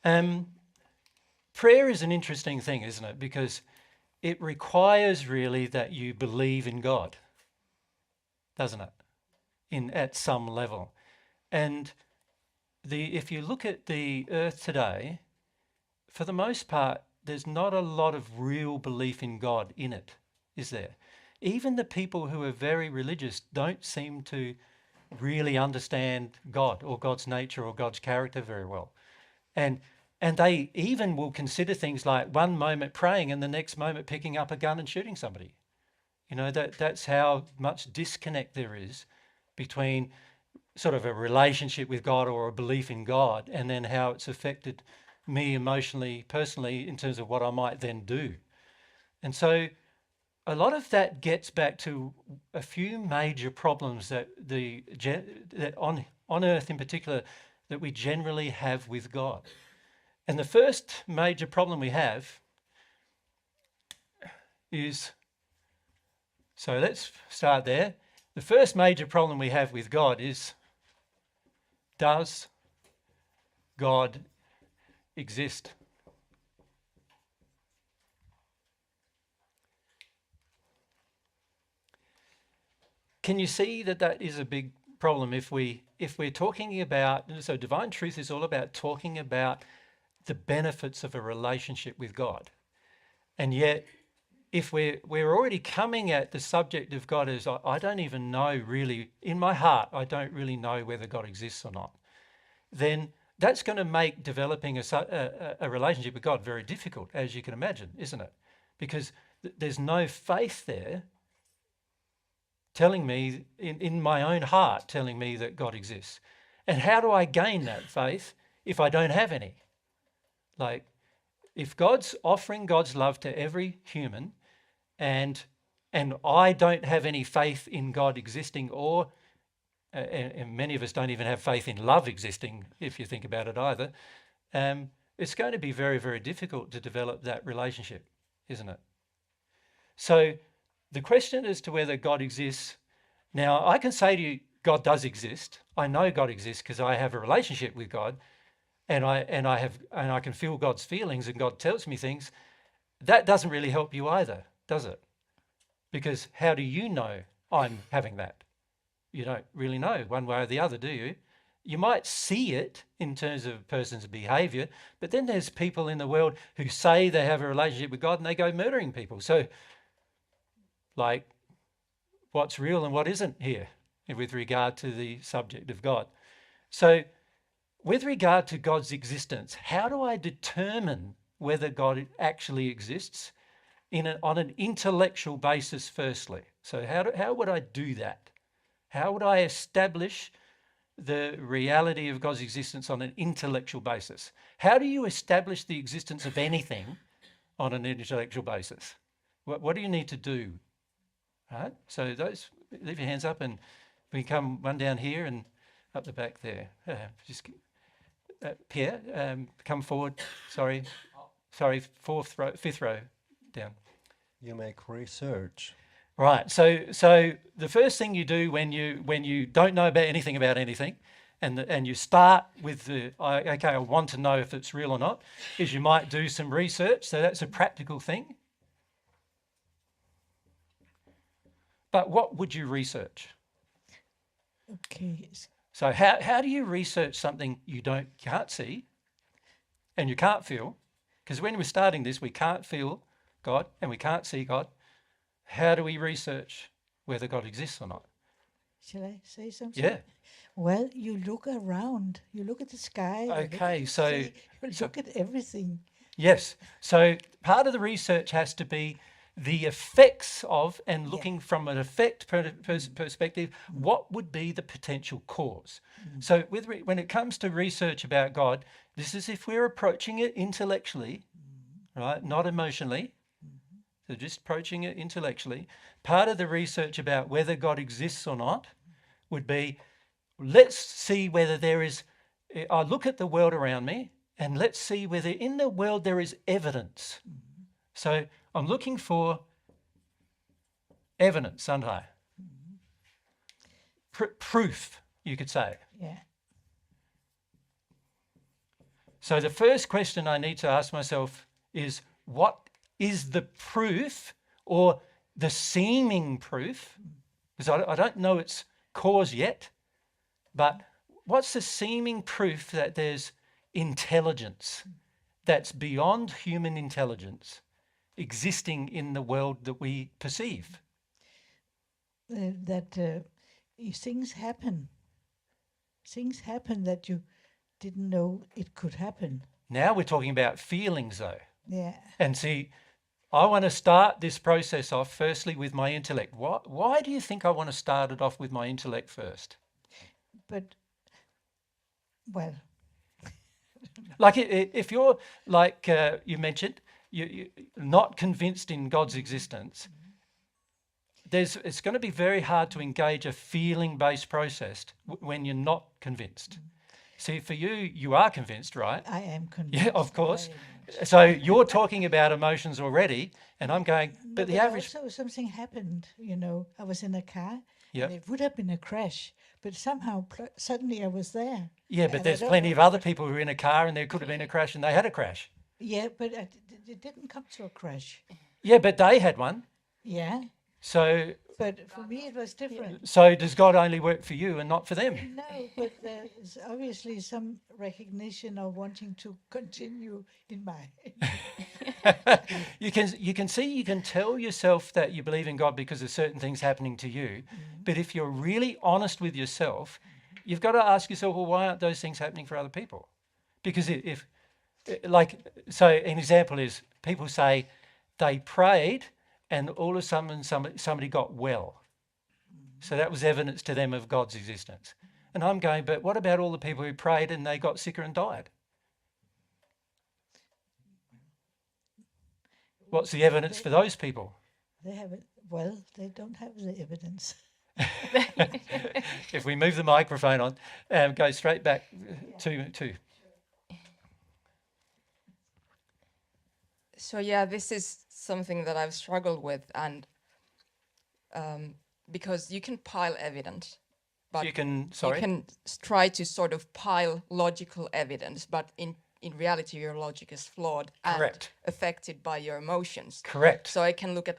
Prayer is an interesting thing, isn't it? Because it requires really that you believe in God, doesn't it? At some level. And if you look at the earth today, for the most part, there's not a lot of real belief in God in it, is there? Even the people who are very religious don't seem to really understand God or God's nature or God's character very well. And they even will consider things like one moment praying and the next moment picking up a gun and shooting somebody. You know, that's how much disconnect there is between sort of a relationship with God or a belief in God and then how it's affected me emotionally, personally, in terms of what I might then do. And so a lot of that gets back to a few major problems that that on earth in particular that we generally have with God. And the first major problem we have is, so let's start there. The first major problem we have with God is, does God exist? Can you see that that is a big problem if we're talking about, so divine truth is all about talking about the benefits of a relationship with God. And yet if we're already coming at the subject of God as I don't even know really, in my heart, I don't really know whether God exists or not, then that's going to make developing a relationship with God very difficult, as you can imagine, isn't it? Because there's no faith there telling me, in my own heart, telling me that God exists. And how do I gain that faith if I don't have any? Like, if God's offering God's love to every human, and I don't have any faith in God existing, or and many of us don't even have faith in love existing, if you think about it either, it's going to be very, very difficult to develop that relationship, isn't it? So the question as to whether God exists, now I can say to you, God does exist. I know God exists because I have a relationship with God, and I can feel God's feelings, and God tells me things. That doesn't really help you either, does it? Because how do you know I'm having that? You don't really know one way or the other, do you? You might see it in terms of a person's behavior, but then there's people in the world who say they have a relationship with God and they go murdering people. So, like, what's real and what isn't here with regard to the subject of God? So, with regard to God's existence, how do I determine whether God actually exists on an intellectual basis firstly? So how would I do that? How would I establish the reality of God's existence on an intellectual basis? How do you establish the existence of anything on an intellectual basis? What do you need to do? Right? So those, leave your hands up, and we come one down here and up the back there. Pierre, come forward. Sorry, fifth row down. You make research. Right. So the first thing you do when you don't know about anything, and you start with I want to know if it's real or not, is you might do some research. So that's a practical thing. But what would you research? Okay. So how do you research something you can't see and you can't feel? Because when we're starting this, we can't feel God and we can't see God. How do we research whether God exists or not? Shall I say something? Yeah. Well, you look around. You look at the sky. Okay, you look at everything. Yes. So part of the research has to be the effects of, and looking from an effect perspective, what would be the potential cause? So when it comes to research about God, this is if we're approaching it intellectually, right, not emotionally. So just approaching it intellectually. Part of the research about whether God exists or not would be, let's see whether there is, I look at the world around me and let's see whether in the world there is evidence. So I'm looking for evidence, aren't I? Proof, you could say. Yeah. So the first question I need to ask myself is, what is the proof or the seeming proof? Because I don't know its cause yet, but what's the seeming proof that there's intelligence that's beyond human intelligence existing in the world that we perceive? Things happen. Things happen that you didn't know it could happen. Now we're talking about feelings though. Yeah. And see, I want to start this process off firstly with my intellect. Why do you think I want to start it off with my intellect first? But, well, Like if you're like you mentioned, you're not convinced in God's existence, it's going to be very hard to engage a feeling-based process when you're not convinced. See, for you, you are convinced, right? I am convinced. Yeah, of course. very much. So you're talking about emotions already, and I'm going, No, but the average, also something happened, I was in a car, Yep. and it would have been a crash, but somehow suddenly I was there. yeah, but And I there's don't plenty know of other people who are in a car and there could have been a crash and they had a crash. Yeah, but it didn't come to a crash. Yeah, but they had one. Yeah, So but for me it was different. so does God only work for you and not for them? No, but there's obviously some recognition of wanting to continue in my. You can tell yourself that you believe in God because of certain things happening to you. But if you're really honest with yourself, you've got to ask yourself, well, why aren't those things happening for other people? Because so an example is people say they prayed and all of a sudden somebody got well. So that was evidence to them of God's existence. And I'm going, but what about all the people who prayed and they got sicker and died? What's the evidence for those people? They have it. Well, they don't have the evidence. If we move the microphone on, go straight back to. So yeah, this is something that I've struggled with, and because you can pile evidence, but You can try to sort of pile logical evidence, but in reality your logic is flawed Correct. and affected by your emotions. Correct. So I can look at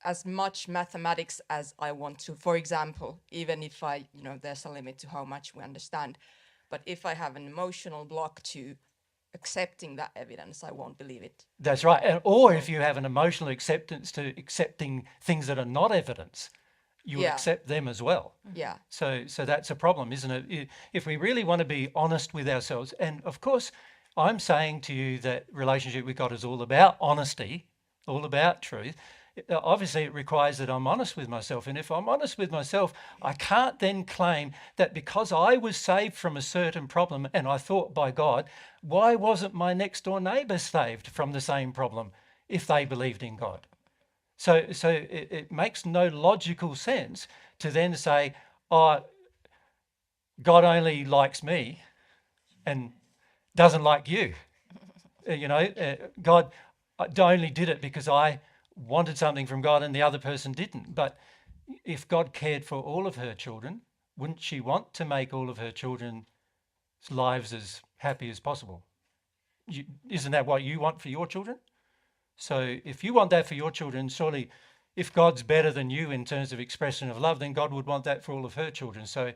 as much mathematics as I want to. For example, even if there's a limit to how much we understand, but if I have an emotional block to accepting that evidence, I won't believe it. That's right. Or if you have an emotional acceptance to accepting things that are not evidence, you Yeah. accept them as well. Yeah. So that's a problem, isn't it? If we really want to be honest with ourselves, and of course, I'm saying to you that relationship with God is all about honesty, all about truth. Obviously, it requires that I'm honest with myself. And if I'm honest with myself, I can't then claim that because I was saved from a certain problem and I thought by God, why wasn't my next door neighbour saved from the same problem if they believed in God? So it makes no logical sense to then say, oh, God only likes me and doesn't like you. God only did it because I wanted something from God and the other person didn't. But if God cared for all of her children, wouldn't she want to make all of her children's lives as happy as possible? Isn't that what you want for your children? So if you want that for your children, surely if God's better than you in terms of expression of love, then God would want that for all of her children. So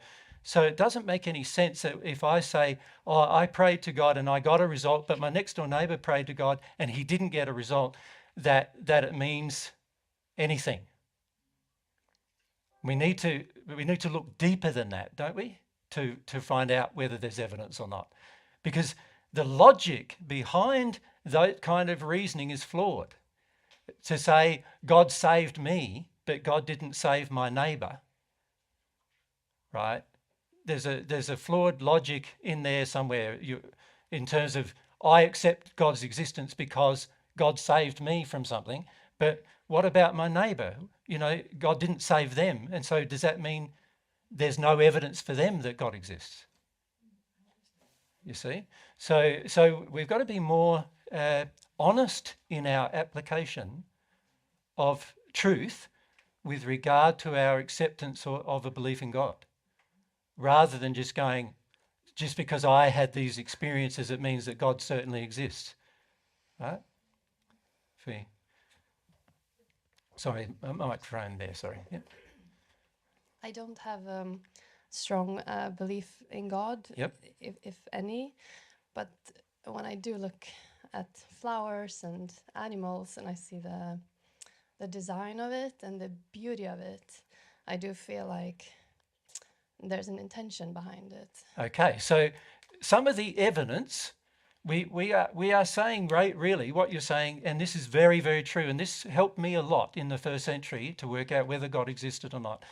it doesn't make any sense that if I say, oh, I prayed to God and I got a result, but my next door neighbor prayed to God and he didn't get a result, that it means anything. We need to look deeper than that, don't we? To find out whether there's evidence or not. Because the logic behind that kind of reasoning is flawed. To say God saved me, but God didn't save my neighbor, right? There's a flawed logic in there somewhere. In terms of I accept God's existence because God saved me from something, but what about my neighbor? God didn't save them, and so does that mean there's no evidence for them that God exists? You see, so we've got to be more honest in our application of truth with regard to our acceptance of a belief in God, rather than just going, just because I had these experiences, it means that God certainly exists, right? Sorry, a microphone there, sorry. Yeah. I don't have strong belief in God, Yep. if any, but when I do look at flowers and animals and I see the design of it and the beauty of it, I do feel like there's an intention behind it. Okay, so some of the evidence, we are saying really what you're saying, and this is very, very true, and this helped me a lot in the first century to work out whether God existed or not,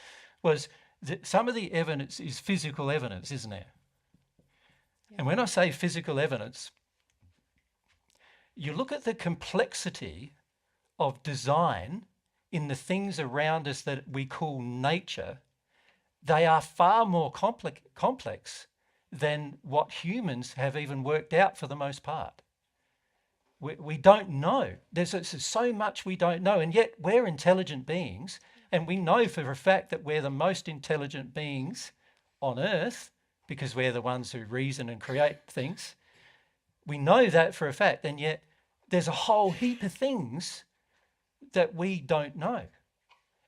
was that some of the evidence is physical evidence, isn't it? Yeah. And when I say physical evidence, you look at the complexity of design in the things around us that we call nature, they are far more complex than what humans have even worked out for the most part. We don't know. There's so much we don't know, and yet we're intelligent beings, and we know for a fact that we're the most intelligent beings on earth because we're the ones who reason and create things. We know that for a fact, and yet there's a whole heap of things that we don't know.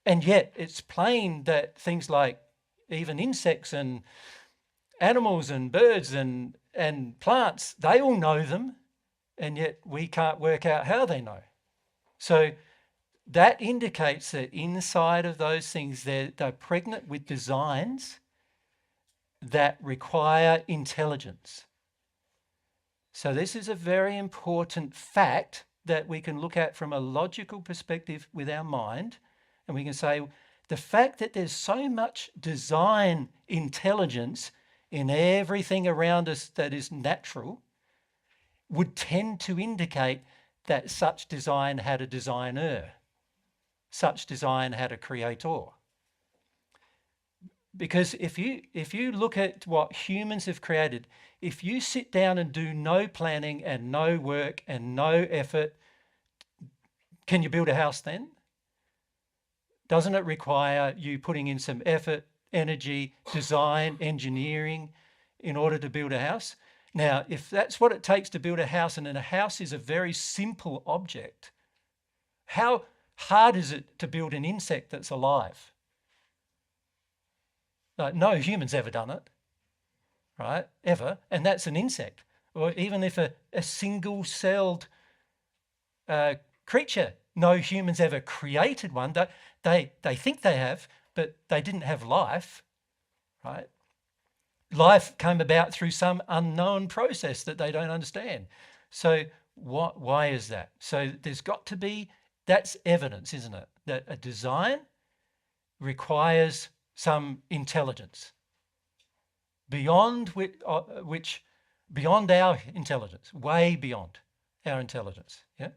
And yet it's plain that things like even insects and animals and birds and plants, they all know them, and yet we can't work out how they know. So that indicates that inside of those things, they're pregnant with designs that require intelligence. So this is a very important fact that we can look at from a logical perspective with our mind, and we can say the fact that there's so much design intelligence in everything around us that is natural would tend to indicate that such design had a designer, such design had a creator. Because if you look at what humans have created, if you sit down and do no planning and no work and no effort, can you build a house then? Doesn't it require you putting in some effort, energy, design, engineering in order to build a house? Now, if that's what it takes to build a house, and then a house is a very simple object, how hard is it to build an insect that's alive? Like, no human's ever done it, right? Ever. And that's an insect. Or even if a single-celled creature, no humans ever created one. They think they have, but they didn't have life, right? Life came about through some unknown process that they don't understand. So why is that? So there's got to be, that's evidence, isn't it? That a design requires some intelligence beyond beyond our intelligence, way beyond our intelligence. Yeah.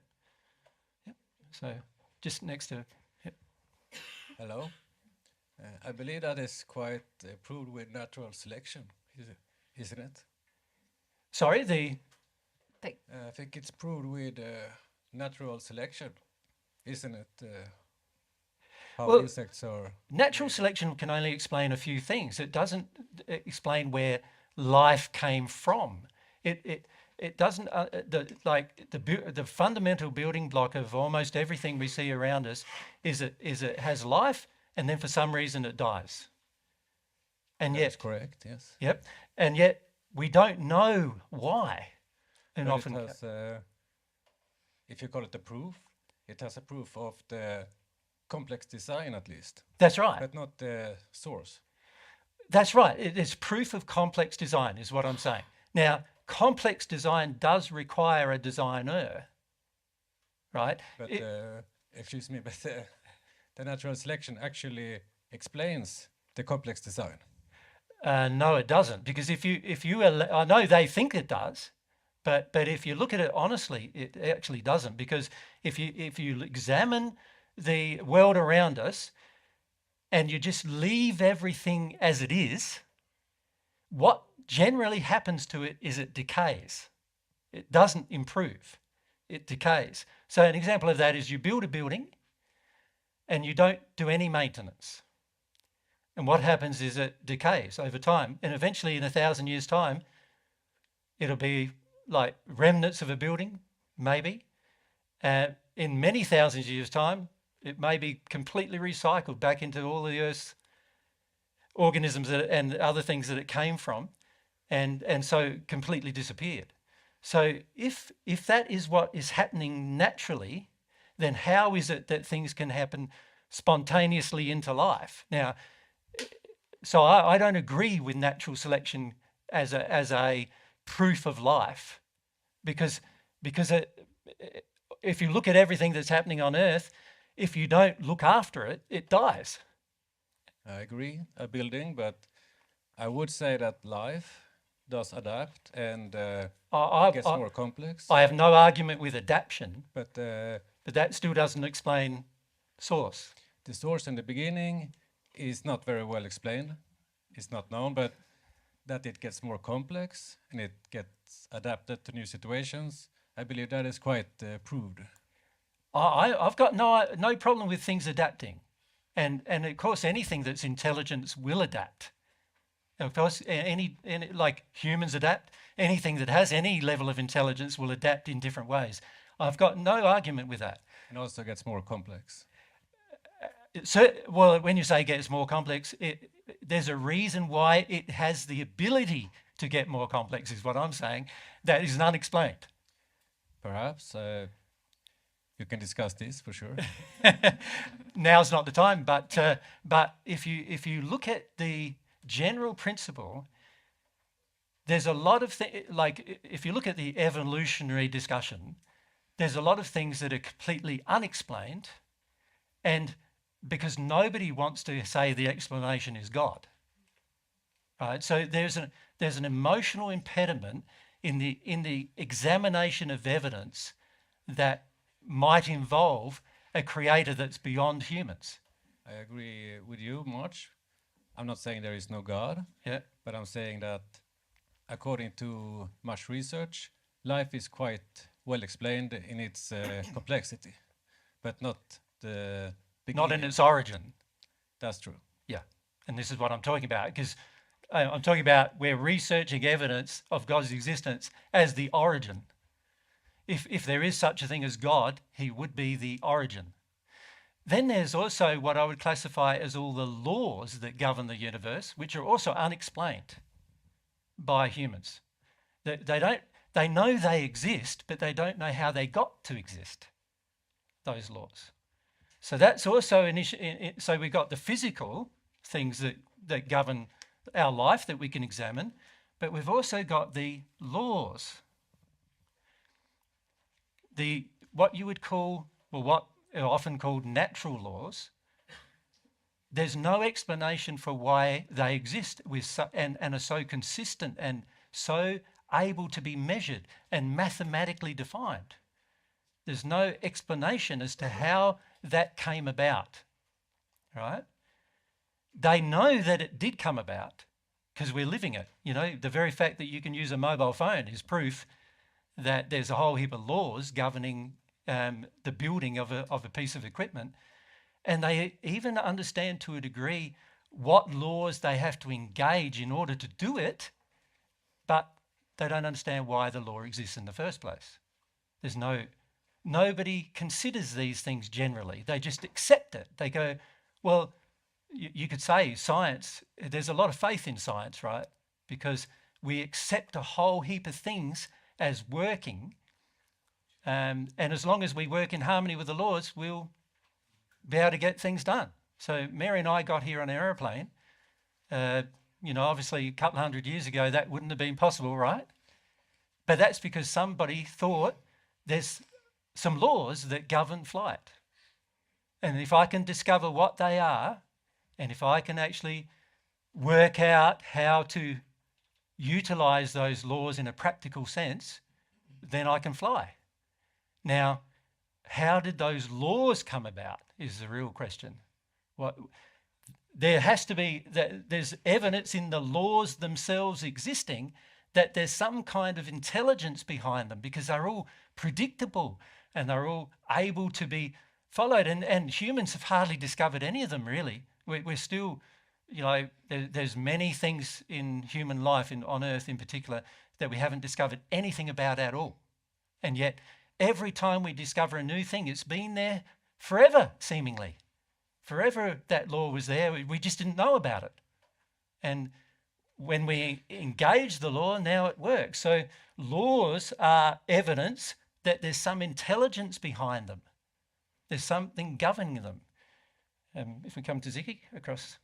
Yep. So just next to. Yep. Hello. I believe that is quite proved with natural selection, isn't it? Sorry, I think it's proved with natural selection, isn't it? How Well, insects are. natural selection can only explain a few things. It doesn't explain where life came from. It doesn't the fundamental building block of almost everything we see around us is it has life, and then for some reason it dies. And That's yet, correct, yes. yep, and yet we don't know why. And But often, it has, if you call it a proof, it has a proof of the complex design at least, that's right. but not the source. That's right. It is proof of complex design, is what I'm saying. Now, complex design does require a designer, right? But excuse me, but the natural selection actually explains the complex design. No, it doesn't, because I know they think it does, but if you look at it honestly, it actually doesn't. Because if you examine the world around us, and you just leave everything as it is, what generally happens to it is it decays. It doesn't improve. It decays. So an example of that is you build a building and you don't do any maintenance. And what happens is it decays over time. And eventually, in 1,000 years' time, it'll be like remnants of a building, maybe. In many thousands of years' time, it may be completely recycled back into all the Earth's organisms and other things that it came from, and so completely disappeared. So if that is what is happening naturally, then how is it that things can happen spontaneously into life? Now, so I don't agree with natural selection as a proof of life, because if you look at everything that's happening on Earth, if you don't look after it, it dies. I agree, a building, but I would say that life does adapt and gets more complex. I have no argument with adaptation, But but that still doesn't explain source. the source in the beginning is not very well explained. It's not known, but that it gets more complex and it gets adapted to new situations, I believe that is quite proved. I've got no problem with things adapting, and of course anything that's intelligence will adapt. Of course, any like humans adapt. Anything that has any level of intelligence will adapt in different ways. I've got no argument with that. And also gets more complex. So, well, when you say it gets more complex, there's a reason why it has the ability to get more complex, is what I'm saying. That is unexplained. Perhaps you can discuss this for sure. Now's not the time, but if you look at the general principle, there's a lot of things, like if you look at the evolutionary discussion, there's a lot of things that are completely unexplained, and because nobody wants to say the explanation is God, right? So there's an emotional impediment in the examination of evidence that might involve a creator that's beyond humans. I agree with you much. I'm not saying there is no God, Yeah. but I'm saying that according to much research, life is quite well explained in its complexity, but not the beginning. Not in its origin. That's true. Yeah. And this is what I'm talking about, because I'm talking about we're researching evidence of God's existence as the origin. If there is such a thing as God, he would be the origin. Then there's also what I would classify as all the laws that govern the universe, which are also unexplained by humans. They know they exist, but they don't know how they got to exist, those laws. So that's also an issue. So we've got the physical things that govern our life that we can examine, but we've also got the laws. What you would call, well, what are often called natural laws. There's no explanation for why they exist and are so consistent and so able to be measured and mathematically defined. There's no explanation as to how that came about, right? They know that it did come about because we're living it. You know, the very fact that you can use a mobile phone is proof that there's a whole heap of laws governing the building of a piece of equipment. And they even understand to a degree what laws they have to engage in order to do it, but they don't understand why the law exists in the first place. Nobody considers these things generally. They just accept it. They go, well, you could say science, there's a lot of faith in science, right? Because we accept a whole heap of things as working, and as long as we work in harmony with the laws, we'll be able to get things done. So Mary and I got here on an aeroplane. Obviously a couple of 100 years ago, that wouldn't have been possible, right? But that's because somebody thought there's some laws that govern flight. And if I can discover what they are, and if I can actually work out how to utilize those laws in a practical sense, then I can fly. Now, how did those laws come about is the real question. There has to be, there's evidence in the laws themselves existing that there's some kind of intelligence behind them, because they're all predictable and they're all able to be followed. And humans have hardly discovered any of them, really. We're still You know, there's many things in human life, on earth in particular, that we haven't discovered anything about at all. And yet, every time we discover a new thing, it's been there forever, seemingly. Forever that law was there, we just didn't know about it. And when we engage the law, now it works. So laws are evidence that there's some intelligence behind them. There's something governing them. If we come to Ziki, across